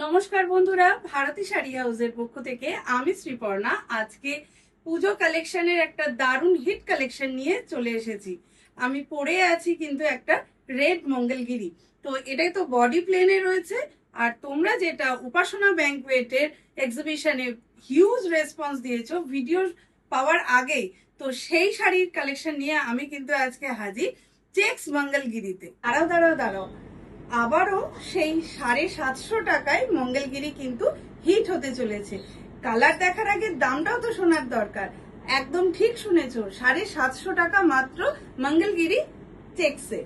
নমস্কার বন্ধুরা, ভারতী শাড়ি হাউসের পক্ষ থেকে আমি শ্রীপর্ণা আজকে পুজো কালেকশনের একটা দারুণ হিট কালেকশন নিয়ে চলে এসেছি। আমি পরে আছি কিন্তু একটা রেড মঙ্গলগিরি। তো এটাই তো বডি প্লেনে রয়েছে। আর তোমরা যেটা উপাসনা ব্যাংকুয়েটের এক্সিবিশনে হিউজ রেসপন্স দিয়েছো ভিডিও পাওয়ার আগেই, তো সেই শাড়ির কালেকশন নিয়ে আমি কিন্তু আজকে হাজির চেক্স মঙ্গলগিরিতে। দাঁড়াও দাঁড়াও দাঁড়াও, আবারও সেই 750 টাকায় মঙ্গলগিরি কিন্তু হিট হতে চলেছে। কালার দেখার আগে দামটাও তো শোনার দরকার। একদম ঠিক শুনেছো, 750 টাকা মাত্র মঙ্গলগিরি চেক্সে।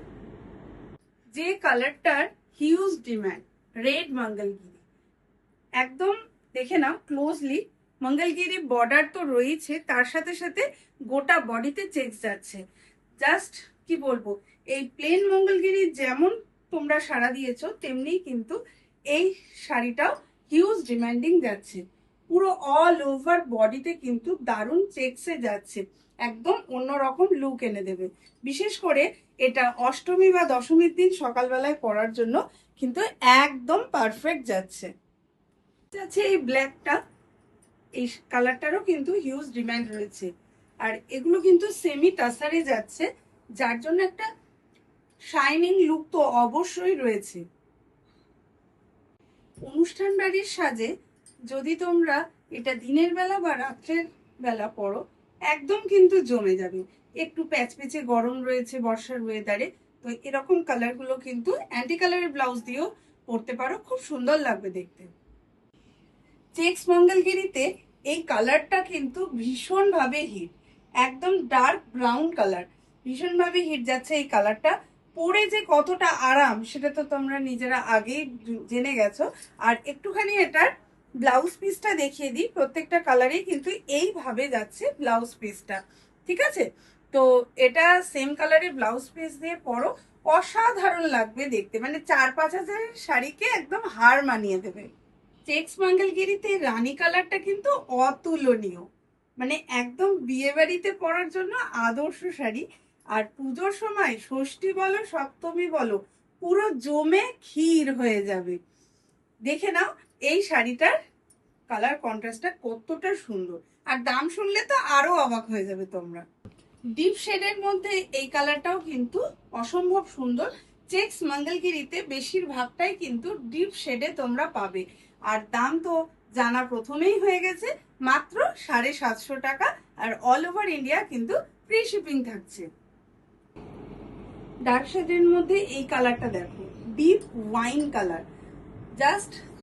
যে কালারটার হিউজ ডিমান্ড, রেড মঙ্গলগিরি, একদম দেখে নাও ক্লোজলি। মঙ্গলগিরি বর্ডার তো রয়েছে, তার সাথে সাথে গোটা বডিতে চেক্স যাচ্ছে। জাস্ট কি বলবো, এই প্লেন মঙ্গলগিরি যেমন তোমরা সাড়া দিয়েছো, তেমনি কিন্তু এই শাড়িটাও হিউজ ডিমান্ডিং যাচ্ছে। পুরো অল ওভার বডিতে কিন্তু দারুণ চেক্সে যাচ্ছে, একদম অন্যরকম লুক এনে দেবে। বিশেষ করে এটা অষ্টমী বা দশমীর দিন সকালবেলায় পরার জন্য কিন্তু একদম পারফেক্ট যাচ্ছে। আছে এই ব্ল্যাকটা, এই কালারটারও কিন্তু হিউজ ডিমান্ড রয়েছে। আর এগুলো কিন্তু সেমি টাসারে যাচ্ছে, যার জন্য একটা শাইনিং লুক তো অবশ্যই রয়েছে। অনুষ্ঠান বাড়ির সাজে যদি তোমরা এটা দিনের বেলা বা রাত্রের বেলা পরো, একদম কিন্তু জমে যাবে। একটু প্যাচপ্যাচে গরম রয়েছে বর্ষার ওয়েদারে, তো এরকম কালারগুলো কিন্তু অ্যান্টি কালারের ব্লাউজ দিয়েও পরতে পারো, খুব সুন্দর লাগবে দেখতে। চেক্স মঙ্গলগিরিতে এই কালারটা কিন্তু ভীষণভাবে হিট, একদম ডার্ক ব্রাউন কালার, ভীষণভাবে হিট যাচ্ছে এই কালারটা। পরে যে কতটা আরাম সেটা তো তোমরা নিজেরা আগেই জেনে গেছো। আর একটুখানি এটার ব্লাউজ পিসটা দেখিয়ে দিই। প্রত্যেকটা কালারেই কিন্তু এইভাবে যাচ্ছে ব্লাউজ পিসটা, ঠিক আছে? তো এটা সেম কালারের ব্লাউজ পিস দিয়ে পরো, অসাধারণ লাগবে দেখতে, মানে 4-5 হাজারের শাড়িকে একদম হার মানিয়ে দেবে। চেক্স মঙ্গলগিরিতে রানী কালারটা কিন্তু অতুলনীয়, মানে একদম বিয়ে বাড়িতে পরার জন্য আদর্শ শাড়ি। আর পুজোর সময় ষষ্ঠী বলো সপ্তমী বলো, পুরো জমে ক্ষীর হয়ে যাবে। দেখে নাও এই শাড়িটার কালার কন্ট্রাস্টটা কতটা সুন্দর। আর দাম শুনলে তো আরো অবাক হয়ে যাবে তোমরা। ডিপ শেডের মধ্যে এই কালারটাও কিন্তু অসম্ভব সুন্দর। চেক্স মঙ্গলগিরিতে বেশিরভাগটাই কিন্তু ডিপ শেডে তোমরা পাবে। আর দাম তো জানা প্রথমেই হয়ে গেছে, মাত্র 750 টাকা। আর অল ওভার ইন্ডিয়া কিন্তু ফ্রি শিপিং থাকছে। ডার্ক শেডের মধ্যে এই কালারটা দেখো, ডিপ ওয়াইন কালার, জাস্ট